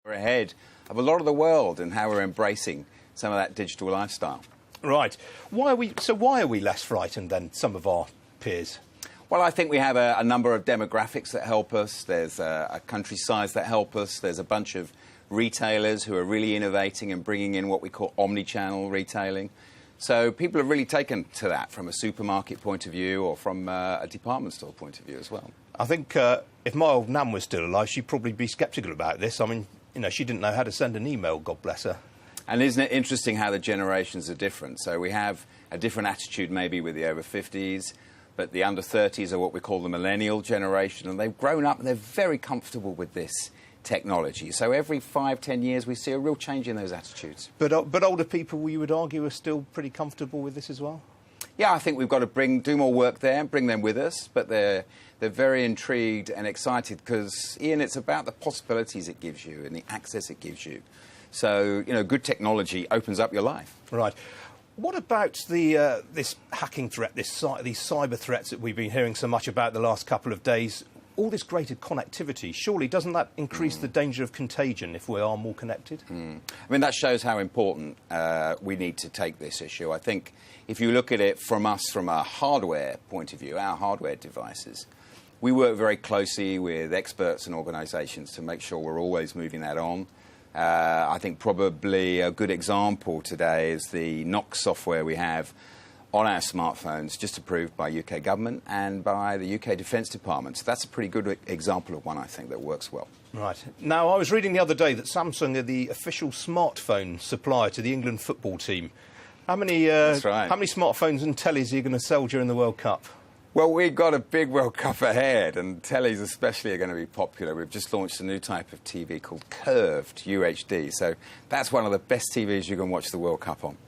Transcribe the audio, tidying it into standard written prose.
We're ahead of a lot of the world and how we're embracing some of that digital lifestyle. Right. Why are we less frightened than some of our peers? Well, I think we have a number of demographics that help us. There's a country size that help us. There's a bunch of retailers who are really innovating and bringing in what we call omni-channel retailing. So people have really taken to that from a supermarket point of view or from a department store point of view as well. I think if my old nan was still alive, she'd probably be sceptical about this. I mean, you know, she didn't know how to send an email, God bless her. And isn't it interesting how the generations are different? So we have a different attitude maybe with the over 50s, but the under 30s are what we call the millennial generation, and they've grown up and they're very comfortable with this technology. So every 5-10 years we see a real change in those attitudes. But older people, you would argue, are still pretty comfortable with this as well? Yeah, I think we've got to do more work there and bring them with us, but they're very intrigued and excited because, Ian, it's about the possibilities it gives you and the access it gives you. So, you know, good technology opens up your life. Right. What about this hacking threat, these cyber threats that we've been hearing so much about the last couple of days? All this greater connectivity, surely doesn't that increase the danger of contagion if we are more connected? I mean, that shows how important we need to take this issue. I think if you look at it from a hardware point of view, our hardware devices, we work very closely with experts and organisations to make sure we're always moving that on. I think probably a good example today is the knock software we have on our smartphones, just approved by UK government and by the UK Defence Department. So that's a pretty good example of one, I think, that works well. Right. Now, I was reading the other day that Samsung are the official smartphone supplier to the England football team. How many smartphones and tellies are you going to sell during the World Cup? Well, we've got a big World Cup ahead, and tellies especially are going to be popular. We've just launched a new type of TV called curved UHD, so that's one of the best TVs you can watch the World Cup on.